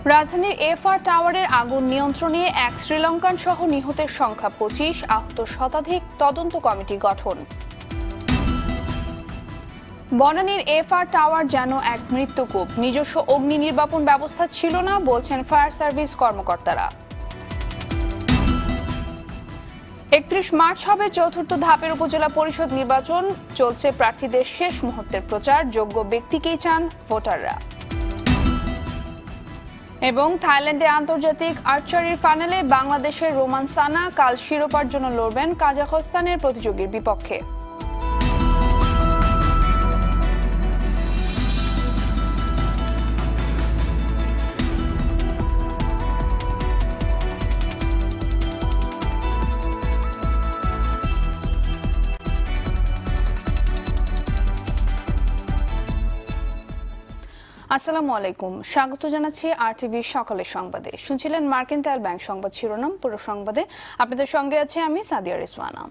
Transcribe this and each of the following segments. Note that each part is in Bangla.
রাজধানীর এফআর টাওয়ারের আগুন নিয়ন্ত্রণে এক শ্রীলঙ্কান সহ নিহতের সংখ্যা ২৫, আহত শতাধিক, তদন্ত কমিটি গঠন। বনানীর এফআর টাওয়ার যেন এক মৃত্যুকূপ, নিজস্ব অগ্নি নির্বাপন ব্যবস্থা ছিল না বলছেন ফায়ার সার্ভিস কর্মকর্তারা। ৩১ মার্চ হবে চতুর্থ ধাপের উপজেলা পরিষদ নির্বাচন, চলছে প্রার্থীদের শেষ মুহূর্তের প্রচার, যোগ্য ব্যক্তিকেই চান ভোটাররা। এবং থাইল্যান্ডে আন্তর্জাতিক আর্চারির ফাইনালে বাংলাদেশের রোমান সানা কাল শিরোপার জন্য লড়বেন কাজাখস্তানের প্রতিযোগীর বিপক্ষে। আসসালামু আলাইকুম, স্বাগত জানাচ্ছি RTV সকালের সংবাদে। শুনছিলেন মার্কেন্টাইল ব্যাংক সংবাদ শিরোনাম। পুরো সংবাদে আপনাদের সঙ্গে আছে আমি সাদিয়া রিজওয়ানা।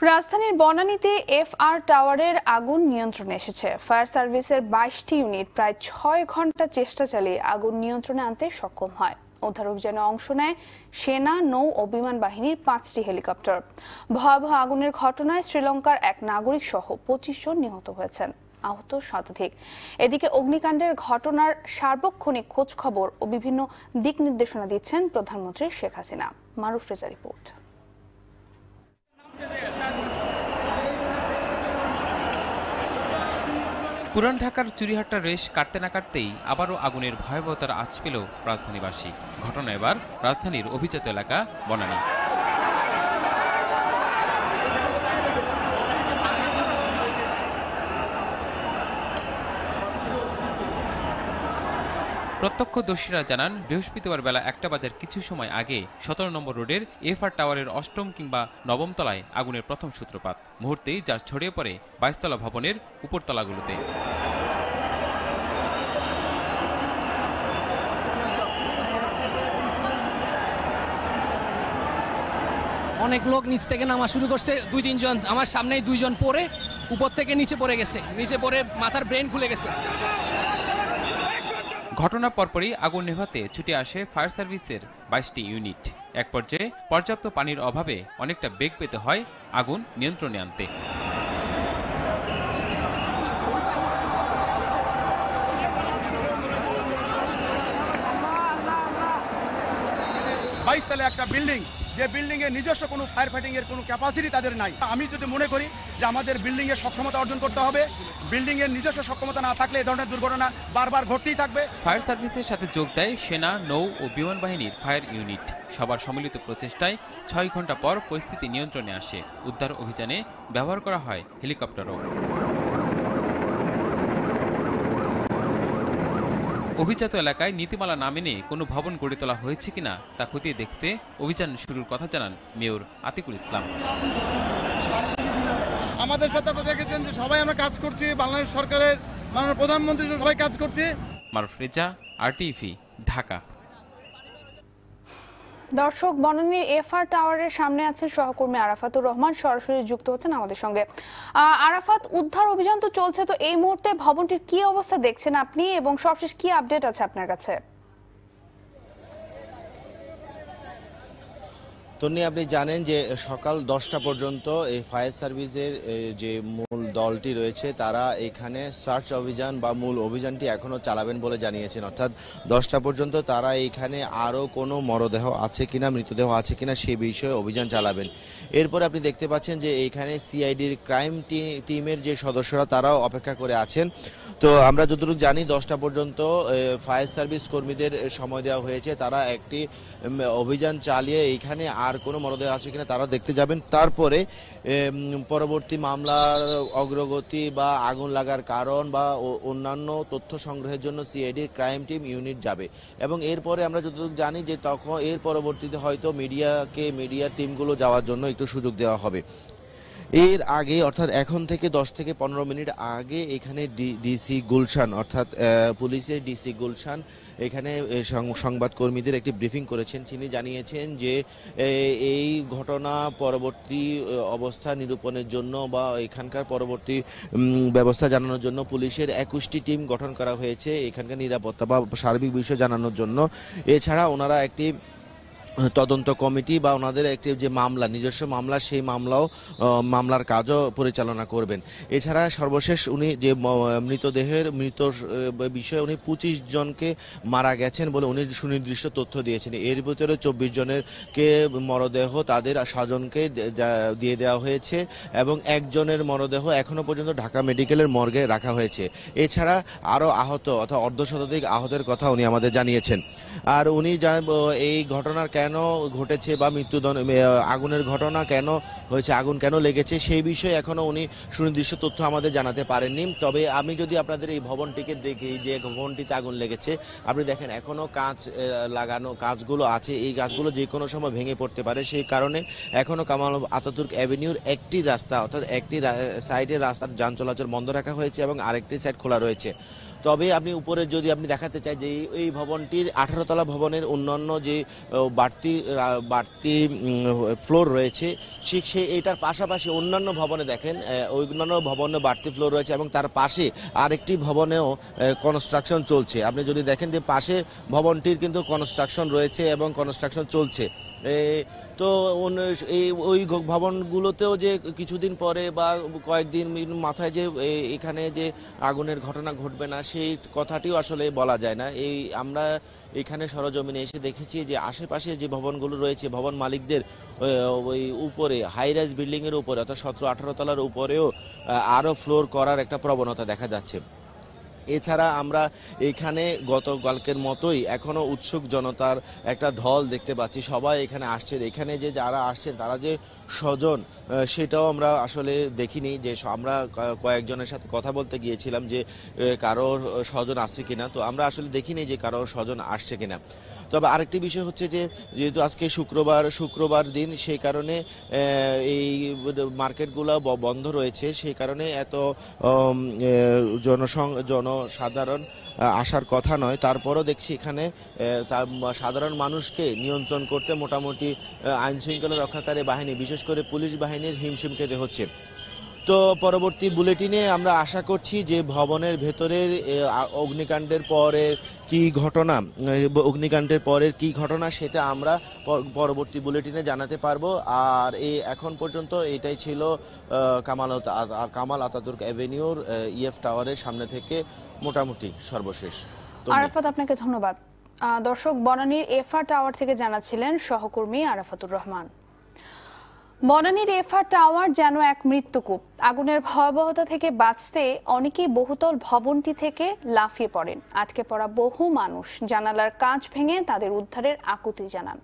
রাজধানীর বনানীতে এফআর টাওয়ারের আগুন নিয়ন্ত্রণে এসেছে। ফায়ার সার্ভিসের ২২টি ইউনিট প্রায় ৬ ঘন্টা চেষ্টা চালিয়ে আগুন নিয়ন্ত্রণে আনতে সক্ষম হয়। উদ্ধার অভিযানে অংশ নেয় সেনা, নৌ ও বিমান বাহিনীর ৫টি হেলিকপ্টার। ভয়াবহ আগুনের ঘটনায় শ্রীলঙ্কার এক নাগরিক সহ ২৫ জন নিহত হয়েছেন, আহত শতাধিক। এদিকে অগ্নিকাণ্ডের ঘটনার সার্বক্ষণিক খোঁজ খবর ও বিভিন্ন দিক নির্দেশনা দিচ্ছেন প্রধানমন্ত্রী শেখ হাসিনা। মারুফ রেজা রিপোর্ট। পুরান ঢাকার চুরিহাট্টার রেশ কাটতে না কাটতেই আবারও আগুনের ভয়াবহতার আঁচ পেল রাজধানীবাসী। ঘটনা এবার রাজধানীর অভিজাত এলাকা বনানী। প্রত্যক্ষদর্শীরা জানান, বৃহস্পতিবার বেলা ১টা বাজার কিছু সময় আগে ১৭ নম্বর রোডের এফআর টাওয়ারের ৮ম কিংবা ৯ম তলায় আগুনের প্রথম সূত্রপাত। মুহূর্তেই যা ছড়িয়ে পড়ে ২২ তলা ভবনের উপরতলাগুলোতে। অনেক লোক নিচ থেকে নামা শুরু করছে, ২-৩ জন আমার সামনেই ২ জন পড়ে উপর থেকে নিচে পড়ে গেছে, নিচে পড়ে মাথার ব্রেন খুলে গেছে। ঘটনার পরপরই আগুন নেভাতে ছুটে আসে ফায়ার সার্ভিসের ২২টি ইউনিট। এক পর্যায়ে পর্যাপ্ত পানির অভাবে অনেকটা বেগ পেতে হয় আগুন নিয়ন্ত্রণে আনতে। 22 তলা একটা বিল্ডিং, যে বিল্ডিং এর নিজস্ব কোনো ফায়ার ফাইটিং এর কোনো ক্যাপাসিটি তাদের নাই। আমি যদি মনে করি যে আমাদের বিল্ডিং এর সক্ষমতা অর্জন করতে হবে, বিল্ডিং এর নিজস্ব সক্ষমতা না থাকলে এই ধরনের দুর্ঘটনা বারবার ঘটতেই থাকবে। ফায়ার সার্ভিসের সাথে যোগ দেয় সেনা, নৌ ও বিমান বাহিনীর ফায়ার ইউনিট। সবার সম্মিলিত প্রচেষ্টায় ৬ ঘন্টা পর পরিস্থিতি নিয়ন্ত্রণে আসে। উদ্ধার অভিযানে ব্যবহার করা হয় হেলিকপ্টারও। অভিজাত এলাকায় নীতিমালা না মেনে কোনো ভবন গড়ে তোলা হয়েছে কিনা তা খতিয়ে দেখতে অভিযান শুরুর কথা জানান মেয়র আতিকুল ইসলাম। আমাদের সাথে আপনারা দেখেছেন যে সবাই আমরা কাজ করছি, বাংলাদেশ সরকারের মাননীয় প্রধানমন্ত্রী সবাই কাজ করছি। মারুফ রেজা, RTV, ঢাকা। দর্শক, বনানীর এফআর টাওয়ারের সামনে আছেন সহকর্মী আরাফাতুর রহমান, সরাসরি যুক্ত হচ্ছেন আমাদের সঙ্গে। আরাফাত, উদ্ধার অভিযান তো চলছে, তো এই মুহূর্তে ভবনটির কি অবস্থা দেখছেন আপনি এবং সবশেষ কি আপডেট আছে আপনার কাছে? তন্নি, আপনি জানেন যে সকাল 10টা পর্যন্ত এই ফায়ার সার্ভিসের যে মূল দলটি রয়েছে তারা এখানে সার্চ অভিযান বা মূল অভিযানটি এখনও চালাবেন বলে জানিয়েছেন। অর্থাৎ 10টা পর্যন্ত তারা এইখানে আরও কোনো মরদেহ আছে কিনা, মৃতদেহ আছে কিনা সে বিষয়ে অভিযান চালাবেন। এরপরে আপনি দেখতে পাচ্ছেন যে এইখানে সিআইডির ক্রাইম টিমের যে সদস্যরা তারাও অপেক্ষা করে আছেন। তো আমরা যতটুকু জানি 10টা পর্যন্ত ফায়ার সার্ভিস কর্মীদের সময় দেওয়া হয়েছে, তারা একটি অভিযান চালিয়ে এইখানে আর কোনো মরদেহ আছে কিনা তারা দেখতে যাবেন। তারপরে পরবর্তী মামলার অগ্রগতি বা আগুন লাগার কারণ বা অন্যান্য তথ্য সংগ্রহের জন্য সিআইডির ক্রাইম টিম ইউনিট যাবে এবং এরপরে আমরা যতটুকু জানি যে তখন এর পরবর্তীতে হয়তো মিডিয়ার টিমগুলো যাওয়ার জন্য একটু সুযোগ দেওয়া হবে। এর আগে অর্থাৎ এখন থেকে 10 থেকে 15 মিনিট আগে এখানে ডিসি গুলশান অর্থাৎ পুলিশের ডিসি গুলশান এখানে সংবাদকর্মীদের একটি ব্রিফিং করেছেন। তিনি জানিয়েছেন যে এই ঘটনা পরবর্তী অবস্থা নিরূপণের জন্য বা এখানকার পরবর্তী ব্যবস্থা জানানোর জন্য পুলিশের 21টি টিম গঠন করা হয়েছে এখানকার নিরাপত্তা বা সার্বিক বিষয় জানানোর জন্য। এছাড়া ওনারা একটি তদন্ত কমিটি বা ওনাদের একটি যে মামলা নিজস্ব মামলা সেই মামলার কাজও পরিচালনা করবেন। এছাড়া সর্বশেষ উনি যে মৃত বিষয়ে উনি 25 জনকে মারা গেছেন বলে উনি সুনির্দিষ্ট তথ্য দিয়েছেন। এর ভিতরে 24 জনের মরদেহ তাদের স্বজনকে দিয়ে দেওয়া হয়েছে এবং একজনের মরদেহ এখনো পর্যন্ত ঢাকা মেডিকেলের মর্গে রাখা হয়েছে। এছাড়া আরও আহত অর্থাৎ অর্ধশতাধিক আহতের কথা উনি আমাদের জানিয়েছেন। আর উনি এই ঘটনার কেন ঘটেছে বা আগুনের ঘটনা কেন হয়েছে, আগুন কেন লেগেছে সেই বিষয়ে এখনো উনি সুনির্দিষ্ট তথ্য আমাদের জানাতে পারেননি। তবে আমি যদি আপনাদের এই ভবনটিকে দেখি যে ভবনটিতে আগুন লেগেছে, আপনি দেখেন এখনো কাঁচ লাগানো কাঁচগুলো আছে, এই গাছগুলো যে কোনো সময় ভেঙে পড়তে পারে। সেই কারণে এখনো কামাল আতাতুর্ক অ্যাভিনিউর একটি রাস্তা অর্থাৎ একটি সাইডের রাস্তার যান চলাচল বন্ধ রাখা হয়েছে এবং আরেকটি সাইড খোলা রয়েছে। তবে আপনি উপরে যদি আপনি দেখাতে চাই যে এই ভবনটির 18 তলা ভবনের অন্যান্য যে বাড়তি ফ্লোর রয়েছে ঠিক এটার পাশাপাশি অন্যান্য ভবনে দেখেন অন্যান্য ভবনে বাড়তি ফ্লোর রয়েছে এবং তার পাশে আরেকটি ভবনেও কনস্ট্রাকশন চলছে। আপনি যদি দেখেন যে পাশে ভবনটির কিন্তু কনস্ট্রাকশন রয়েছে এবং কনস্ট্রাকশন চলছে। তো ওই ভবনগুলোতেও যে কিছুদিন পরে বা কয়েকদিন মাথায় যে এখানে যে আগুনের ঘটনা ঘটবে না সেই কথাটিও আসলে বলা যায় না। আমরা এখানে সরজমিনে এসে দেখেছি যে আশেপাশে যে ভবনগুলো রয়েছে ভবন মালিকদের ওই উপরে হাই রাইজ বিল্ডিংয়ের উপরে অর্থাৎ 17-18 তলার উপরেও আরও ফ্লোর করার একটা প্রবণতা দেখা যাচ্ছে। এছাড়া আমরা এখানে গতকালকের মতোই এখনো উৎসুক জনতার একটা ঢল দেখতে পাচ্ছি। সবাই এখানে আসছে, এখানে যে যারা আসছেন তারা যে স্বজন সেটাও আমরা আসলে দেখিনি। যে আমরা কয়েকজনের সাথে কথা বলতে গিয়েছিলাম যে কারোর স্বজন আসছে কিনা, তো আমরা আসলে দেখিনি যে কারোর স্বজন আসছে কিনা। তবে আরেকটি বিষয় হচ্ছে যে যেহেতু আজকে শুক্রবার দিন সেই কারণে এই মার্কেটগুলো বন্ধ রয়েছে, সেই কারণে এত জনসাধারণ আসার কথা নয়। তারপরও দেখছি এখানে সাধারণ মানুষকে নিয়ন্ত্রণ করতে মোটামুটি আইন শৃঙ্খলা রক্ষাকারী বাহিনী বিশেষ করে পুলিশ বাহিনীর হিমশিম খেতে হচ্ছে। তো পরবর্তী বুলেটিনে আমরা আশা করছি যে ভবনের ভেতরের অগ্নিকাণ্ডের পরের কি ঘটনা সেটা আমরা পরবর্তী বুলেটিনে জানাতে পারবো। আর এখন পর্যন্ত এটাই ছিল কামাল আতাতুর্ক অ্যাভিনিউর ইএফ টাওয়ারের সামনে থেকে মোটামুটি সর্বশেষ। আরাফাত, আপনাকে ধন্যবাদ। দর্শক, বনানীর এফআর টাওয়ার থেকে জানাচ্ছিলেন সহকর্মী আরাফাতুর রহমান। বনানীর এফআর টাওয়ার যেন এক মৃত্যুকূপ। আগুনের ভয়াবহতা থেকে বাঁচতে অনেকেই বহুতল ভবনটি থেকে লাফিয়ে পড়েন। আটকে পড়া বহু মানুষ জানালার কাঁচ ভেঙে তাদের উদ্ধারের আকুতি জানান।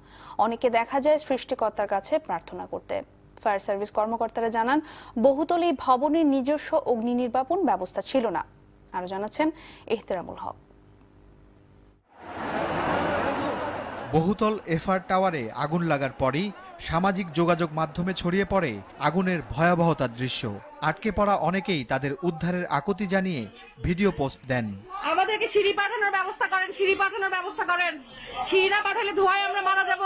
অনেকে দেখা যায় সৃষ্টিকর্তার কাছে প্রার্থনা করতে। ফায়ার সার্ভিস কর্মকর্তারা জানান বহুতল এই ভবনের নিজস্ব অগ্নি নির্বাপন ব্যবস্থা ছিল না। আরো জানাচ্ছেন ইহতেরামুল হক। বহুতল এফআর টাওয়ারে আগুন লাগার পরই সামাজিক যোগাযোগ মাধ্যমে ছড়িয়ে পড়ে আগুনের ভয়াবহতার দৃশ্য। আটকে পড়া অনেকেই তাদের উদ্ধারের আকুতি জানিয়ে ভিডিও পোস্ট দেন। আমাদেরকে সিঁড়ি পাঠানোর ব্যবস্থা করেন, সিঁড়ি না পাঠালে ধোঁয়ায় আমরা মারা যাব।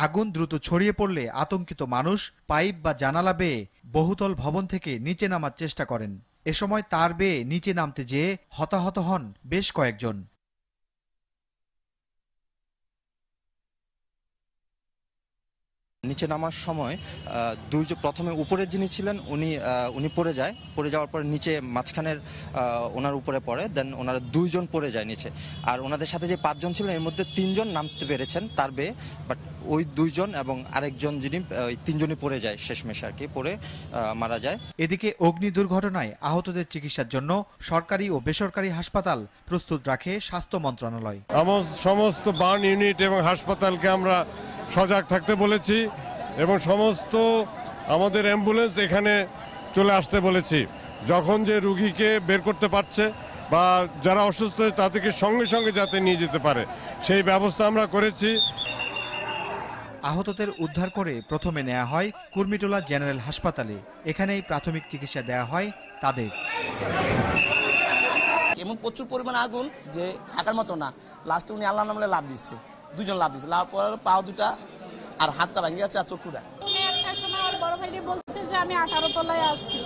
আগুন দ্রুত ছড়িয়ে পড়লে আতঙ্কিত মানুষ পাইপ বা জানালা বেয়ে বহুতল ভবন থেকে নিচে নামার চেষ্টা করেন। এ সময় তার বেয়ে নিচে নামতে যেয়ে হতাহত হন বেশ কয়েকজন। নিচে নামার সময় প্রথমে উপরের যিনি ছিলেন উনি পড়ে যাওয়ার পর নিচে মাঝখানের ওনার উপরে পড়ে, দেন ওনারা 2 জন পড়ে যায় নিচে। আর ওনাদের সাথে যে 5 জন ছিলেন এর মধ্যে 3 জন নামতে পেরেছেন তার বেয়ে, বাট ওই 2 জন এবং আরেকজন যিনি ওই 3 জনই পড়ে যায়, শেষমেশ আর কি পড়ে মারা যায়। এদিকে অগ্নি দুর্ঘটনায় আহতদের চিকিৎসার জন্য সরকারি ও বেসরকারি হাসপাতাল প্রস্তুত রাখে স্বাস্থ্য মন্ত্রণালয়। সমস্ত বার্ন ইউনিট এবং হাসপাতালকে আমরা সজাগ থাকতে বলেছি এবং সমস্ত আমাদের অ্যাম্বুলেন্স এখানে চলে আসতে বলেছি। যখন যে রুগীকে বের করতে পারছে বা যারা অসুস্থ তাদেরকে সঙ্গে সঙ্গে যাতে নিয়ে যেতে পারে সেই ব্যবস্থা আমরা করেছি। আহতদের উদ্ধার করে প্রথমে নেওয়া হয় কুর্মিটোলা জেনারেল হাসপাতালে। এখানেই প্রাথমিক চিকিৎসা দেওয়া হয় তাদের। এমন প্রচুর পরিমাণ আগুন যে থাকার মতো না। লাস্টে উনি আল্লাহ নামে লাভ দিচ্ছে, দুজন লাভ দিচ্ছে, লাভ পর পাও দুটা আর হাতটা ভাঙে যাচ্ছে আর চক্ষুটা। একটা সময় ওর বড় ভাইটি বলছে যে আমি 18 তলায় আছি,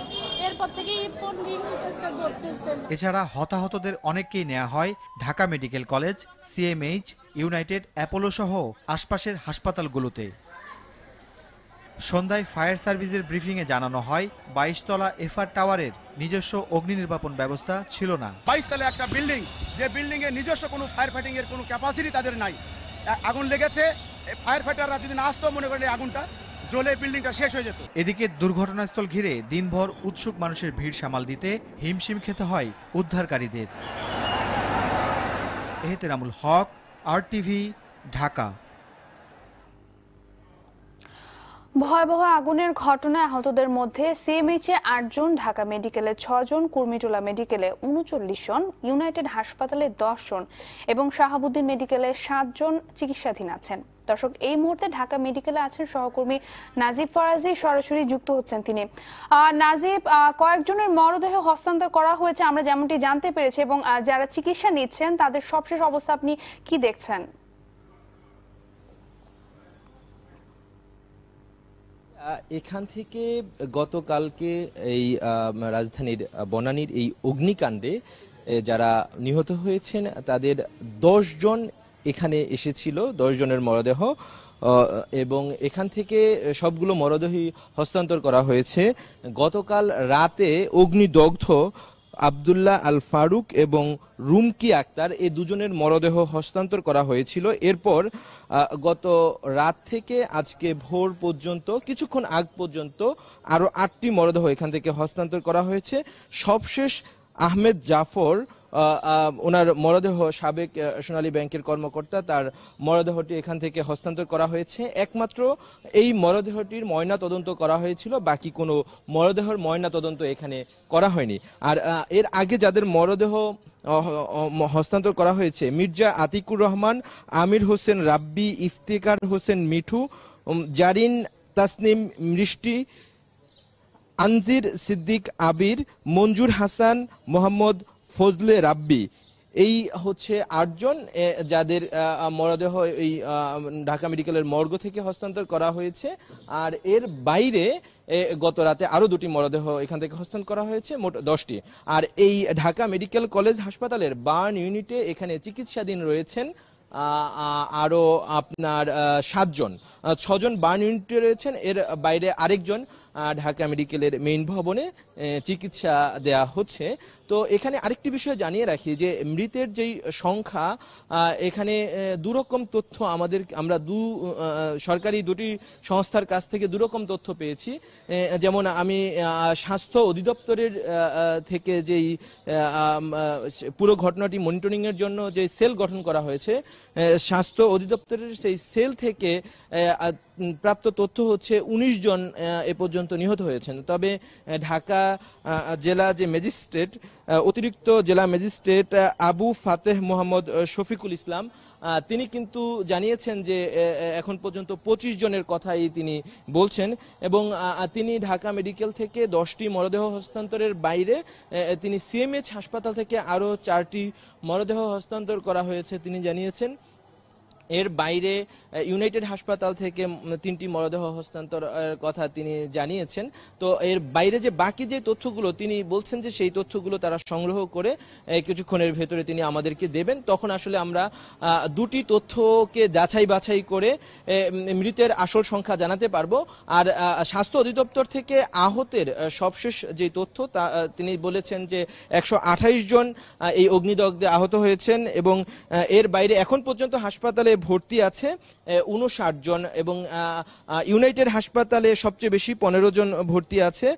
এরপর থেকে ফোন রিং হইতেছে, ধরতেছে। এছাড়া হতাহতদের অনেককেই নেওয়া হয় Dhaka medical college, CMH, United, Apollo সহ আশপাশের হাসপাতালগুলোতে। সন্ধ্যায় ফায়ার সার্ভিসের ব্রিফিংয়ে জানানো হয় 22 তলা এফআর টাওয়ারের নিজস্ব অগ্নি নির্বাপন ব্যবস্থা ছিল না। 22 তলা একটা বিল্ডিং, যে বিল্ডিং এর নিজস্ব কোনো ফায়ার ফাইটিং এর কোনো ক্যাপাসিটি তাদের নাই। আগুন লেগেছে, ফায়ার ফাইটাররা যদি না আসতো মনে করেন আগুনটা জ্বলে বিল্ডিংটা শেষ হয়ে যেত। এদিকে দুর্ঘটনাস্থল ঘিরে দিনভর উৎসুক মানুষের ভিড় সামাল দিতে হিমশিম খেতে হয় উদ্ধারকারীদের। এহতেরামুল হক, আরটিভি, ঢাকা। ভয়াবহ আগুনের ঘটনায় আহতদের মধ্যে সিএমএইচে 8 জন, ঢাকা মেডিকেলে 6 জন, কুর্মিটোলা মেডিকেলে 39 জন, ইউনাইটেড হাসপাতালে 10 জন এবং শাহাবুদ্দিন মেডিকেলে 7 জন চিকিৎসাধীন আছেন। দর্শক, এই মুহূর্তে ঢাকা মেডিকেলে আছেন সহকর্মী নাজিব ফরাজি, সরাসরি যুক্ত হচ্ছেন তিনি। নাজিব, কয়েকজনের মরদেহ হস্তান্তর করা হয়েছে আমরা যেমনটি জানতে পেরেছি, এবং যারা চিকিৎসা নিচ্ছেন তাদের সবশেষ অবস্থা আপনি কি দেখছেন? এখান থেকে গতকালকে এই রাজধানীর বনানীর এই অগ্নিকাণ্ডে যারা নিহত হয়েছেন তাদের 10 জন এখানে এসেছিল, 10 জনের মরদেহ, এবং এখান থেকে সবগুলো মরদেহই হস্তান্তর করা হয়েছে। গতকাল রাতে অগ্নিদগ্ধ আব্দুল্লাহ আল ফারুক এবং রুমকি আক্তার, এই দুজনের মরদেহ হস্তান্তর করা হয়েছিল। এরপর গত রাত থেকে আজকে ভোর পর্যন্ত, কিছুক্ষণ আগ পর্যন্ত আরও 8টি মরদেহ এখান থেকে হস্তান্তর করা হয়েছে। সবশেষ আহমেদ জাফর, ওনার মরদেহ, সাবেক সোনালী ব্যাংকের কর্মকর্তা, তার মরদেহটি এখান থেকে হস্তান্তর করা হয়েছে। একমাত্র এই মরদেহটির ময়না তদন্ত করা হয়েছিল, বাকি কোনো মরদেহর ময়না তদন্ত এখানে করা হয়নি। আর এর আগে যাদের মরদেহ হস্তান্তর করা হয়েছে, মির্জা আতিকুর রহমান, আমির হোসেন রাব্বি, ইফতেখার হোসেন মিঠু, জারিন তাসনিম মৃষ্টি, আনজির সিদ্দিক আবির, মঞ্জুর হাসান, মোহাম্মদ ফজলে রাব্বি, এই হচ্ছে 8 জন যাদের মরদেহ এই ঢাকা মেডিকেলের মর্গ থেকে হস্তান্তর করা হয়েছে। আর এর বাইরে গত রাতে আরও 2টি মরদেহ এখান থেকে হস্তান্তর করা হয়েছে, মোট 10টি। আর এই ঢাকা মেডিকেল কলেজ হাসপাতালের বার্ন ইউনিটে এখানে চিকিৎসাধীন রয়েছেন আরও আপনার 7 জন, 6 জন বার্ন ইউনিটে রয়েছেন। এর বাইরে আরেকজন ঢাকা মেডিকেলের মেইন ভবনে চিকিৎসা দেয়া হচ্ছে। তো এখানে আরেকটি বিষয় জানিয়ে রাখি যে মৃতের যেই সংখ্যা, এখানে দুরকম তথ্য আমরা সরকারি 2টি সংস্থার কাছ থেকে দুরকম তথ্য পেয়েছি। যেমন আমি স্বাস্থ্য অধিদপ্তরের থেকে যেই পুরো ঘটনাটি মনিটরিংয়ের জন্য যে সেল গঠন করা হয়েছে, স্বাস্থ্য অধিদপ্তরের সেই সেল থেকে প্রাপ্ত তথ্য হচ্ছে 19 জন এ পর্যন্ত নিহত হয়েছেন। তবে ঢাকা জেলা যে ম্যাজিস্ট্রেট, অতিরিক্ত জেলা ম্যাজিস্ট্রেট আবু ফাতেহ মোহাম্মদ শফিকুল ইসলাম, তিনি কিন্তু জানিয়েছেন যে এখন পর্যন্ত 25 জনের কথাই তিনি বলছেন, এবং তিনি ঢাকা মেডিকেল থেকে 10টি মরদেহ হস্তান্তরের বাইরে তিনি সিএমএইচ হাসপাতাল থেকে আরও 4টি মরদেহ হস্তান্তর করা হয়েছে তিনি জানিয়েছেন। এর বাইরে ইউনাইটেড হাসপাতাল থেকে 3টি মরদেহ হস্তান্তরের কথা তিনি জানিয়েছেন। তো এর বাইরে যে বাকি যে তথ্যগুলো তিনি বলছেন যে সেই তথ্যগুলো তারা সংগ্রহ করে কিছুক্ষণের ভেতরে তিনি আমাদেরকে দেবেন। তখন আসলে আমরা 2টি তথ্যকে যাচাই বাছাই করে মৃতের আসল সংখ্যা জানাতে পারবো। আর স্বাস্থ্য অধিদপ্তর থেকে আহতের সবশেষ যে তথ্য তা তিনি বলেছেন যে 128 জন এই অগ্নিদগ্ধে আহত হয়েছেন, এবং এর বাইরে এখন পর্যন্ত হাসপাতালে ভর্তি আছে 59 জন, এবং ইউনাইটেড হাসপাতালে সবচেয়ে বেশি 15 জন ভর্তি আছে,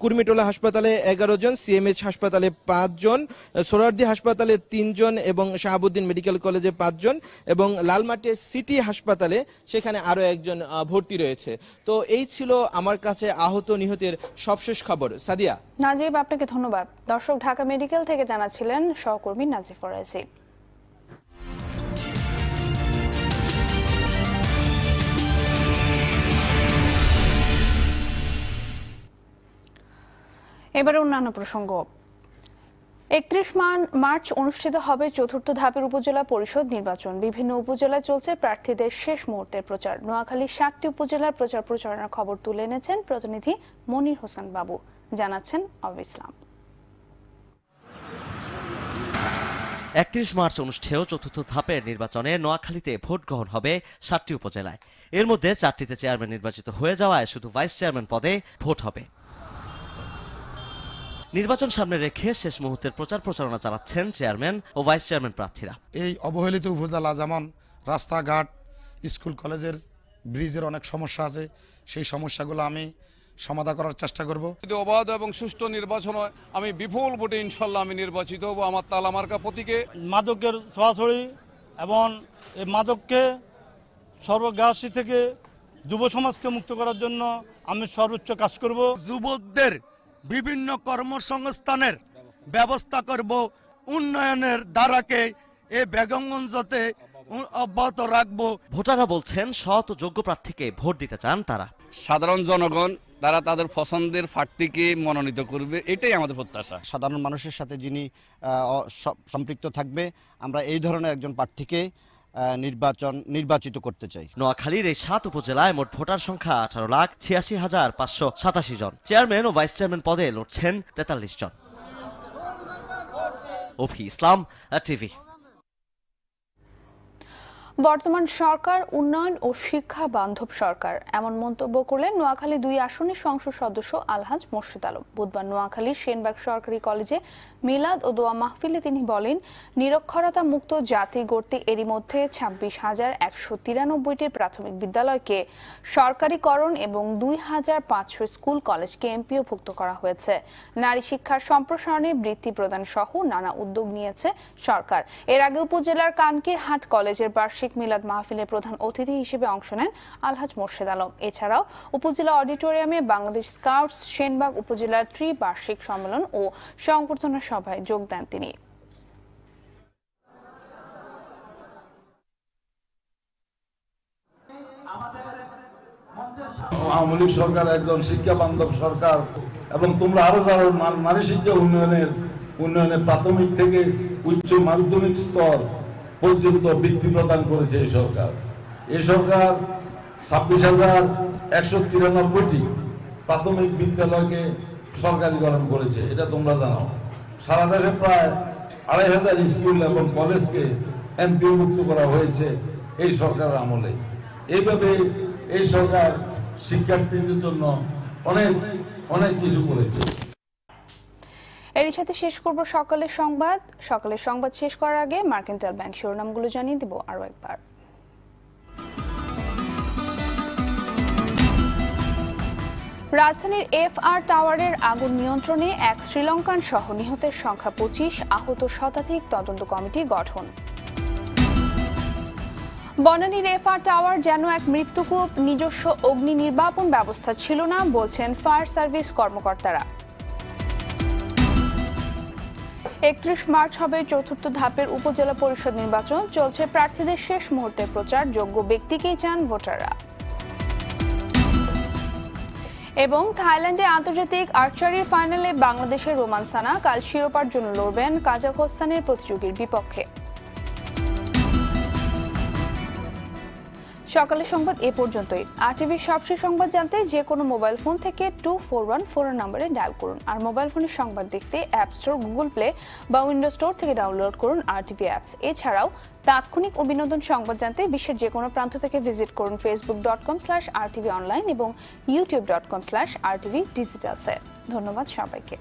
কুর্মিটোলা হাসপাতালে 11 জন, সিএমএইচ হাসপাতালে 5 জন, সোহরাওয়ার্দী হাসপাতালে 3 জন এবং শাহাবুদ্দিন মেডিকেল কলেজে 5 জন, এবং লালমাটিয়া সিটি হাসপাতালে সেখানে আরও 1 জন ভর্তি রয়েছে। তো এই ছিল আমার কাছে আহত নিহতের সবশেষ খবর। সাদিয়া। নাজিব, আপনাকে ধন্যবাদ। দর্শক, ঢাকা মেডিকেল থেকে জানাচ্ছিলেন সহকর্মী নাজিব ফরাজি। এবারে অন্যান্য প্রসঙ্গ। 31 মার্চ অনুষ্ঠিত হবে চতুর্থ ধাপের উপজেলা পরিষদ নির্বাচন। বিভিন্ন উপজেলায় চলছে প্রার্থীদের শেষ মুহূর্তের প্রচার। নোয়াখালীর 7টি উপজেলার প্রচার প্রচারণার খবর তুলে এনেছেন প্রতিনিধি মনির হোসেন বাবু, জানাচ্ছেন অব ইসলাম। 31 মার্চ অনুষ্ঠেয় চতুর্থ ধাপের নির্বাচনে নোয়াখালীতে ভোট গ্রহণ হবে 7টি উপজেলায়। এর মধ্যে 4টিতে চেয়ারম্যান নির্বাচিত হয়ে যাওয়ায় শুধু ভাইস চেয়ারম্যান পদে ভোট হবে। নির্বাচন সামনে রেখে শেষ মুহূর্তের প্রচার প্রচারণা চালাচ্ছেন চেয়ারম্যান ও ভাইস চেয়ারম্যান প্রার্থীরা। এই অবহেলিত উপজেলা যেমন রাস্তাঘাট, স্কুল কলেজের, ব্রিজের অনেক সমস্যা আছে, সেই সমস্যাগুলো আমি সমাধান করার চেষ্টা করব। যদি অবাধ এবং সুষ্ঠু নির্বাচন হয়, আমি বিপুল ভোটে ইনশাল্লাহ আমি নির্বাচিত হব আমার তালা মার্কা প্রতীকে। মাদকের ছড়াছড়ি এবং এই মাদককে সর্বগ্রাসী থেকে যুব সমাজকে মুক্ত করার জন্য আমি সর্বোচ্চ কাজ করব। যুবকদের বিভিন্ন কর্মসংস্থানের ব্যবস্থা করব, উন্নয়নের ধারাকে এই বেগমগঞ্জতে অব্যাহত রাখব। ভোটাররা বলছেন সৎ ও যোগ্য প্রার্থীকে ভোট দিতে চান তারা। সাধারণ জনগণ তারা তাদের পছন্দের প্রার্থীকে মনোনীত করবে, এটাই আমাদের প্রত্যাশা। সাধারণ মানুষের সাথে যিনি সম্পৃক্ত থাকবে, আমরা এই ধরনের একজন প্রার্থীকে নির্বাচিত করতে চাই। নোয়াখালীর এই 7 উপজেলায় মোট ভোটার সংখ্যা 18,86,587 জন। চেয়ারম্যান ও ভাইস চেয়ারম্যান পদে লড়ছেন 43 জন। অভি ইসলাম, টিভি। বর্তমান সরকার উন্নয়ন ও শিক্ষা বান্ধব সরকার, এমন মন্তব্য করলেন নোয়াখালী 2 আসনের সংসদ সদস্য আলহাজ মোর্শেদ আলম। বুধবার নোয়াখালীর সেনবাগ সরকারি কলেজে মিলাদ ও দোয়া মাহফিলে তিনি বলেন, নিরক্ষরতা মুক্ত জাতি গড়তে এরই মধ্যে 26,193টি প্রাথমিক বিদ্যালয়কে সরকারিকরণ এবং 2,500 স্কুল কলেজকে এমপিওভুক্ত করা হয়েছে। নারী শিক্ষার সম্প্রসারণে বৃত্তি প্রদান সহ নানা উদ্যোগ নিয়েছে সরকার। এর আগে উপজেলার কানকির হাট কলেজের বার্ষিক মিলাদ মাহফিলে প্রধান অতিথি হিসেবে অংশ নেন আলহাজ মোর্শেদ আলম। এছাড়াও উপজেলা অডিটোরিয়ামে বাংলাদেশ স্কাউটস সেনবাগ উপজেলার ত্রিবার্ষিক সম্মেলন ও সংবর্ধনা সভায় যোগ দেন তিনি। আওয়ামী লীগ সরকার একজন শিক্ষা বান্ধব সরকার এবং তোমরা আরো যারা নারী শিক্ষা উন্নয়নের প্রাথমিক থেকে উচ্চ মাধ্যমিক স্তর পর্যন্ত বৃত্তি প্রদান করেছে এই সরকার। এই সরকার 26,193টি প্রাথমিক বিদ্যালয়কে সরকারিকরণ করেছে, এটা তোমরা জানো। সারা দেশে প্রায় 2,500 স্কুল এবং কলেজকে এমপিওভুক্ত করা হয়েছে এই সরকারের আমলে। এইভাবে এই সরকার শিক্ষার্থীদের জন্য অনেক অনেক কিছু করেছে। এর সাথে শেষ করব সকালের সংবাদ শেষ করার আগে মার্কেন্টাইল ব্যাংক শিরোনামগুলো জানিয়ে দেব আরো একবার। রাজধানীর FR টাওয়ারের আগুন নিয়ন্ত্রণে এক শ্রীলঙ্কান সহ নিহতের সংখ্যা 25, আহত শতাধিক তদন্ত কমিটি গঠন। বনানীর FR টাওয়ার যেন এক মৃত্যুকূপ, নিজস্ব অগ্নি নির্বাপন ব্যবস্থা ছিল না বলছেন ফায়ার সার্ভিস কর্মকর্তারা। 31 মার্চ হবে চতুর্থ ধাপের উপজেলা পরিষদ নির্বাচন, চলছে প্রার্থীদের শেষ মুহূর্তের প্রচার, যোগ্য ব্যক্তিকেই চান ভোটাররা। এবং থাইল্যান্ডে আন্তর্জাতিক আর্চারির ফাইনালে বাংলাদেশের রোমান সানা কাল শিরোপার জন্য লড়বেন কাজাখস্তানের প্রতিযোগীর বিপক্ষে। সকালের সংবাদ এ পর্যন্তই। আরটিভির সবশেষ সংবাদ জানতে যে কোনো মোবাইল ফোন থেকে 2414 নম্বরে ডায়াল করুন। আর মোবাইল ফোনের সংবাদ দেখতে অ্যাপ স্টোর, গুগল প্লে বা উইন্ডোজ স্টোর থেকে ডাউনলোড করুন আরটিভি অ্যাপস। এছাড়াও তাৎক্ষণিক ও বিনোদন সংবাদ জানতে বিশ্বের যে কোনো প্রান্ত থেকে ভিজিট করুন facebook.com/rtvonline এবং youtube.com/rtvdigitals। ধন্যবাদ সবাইকে।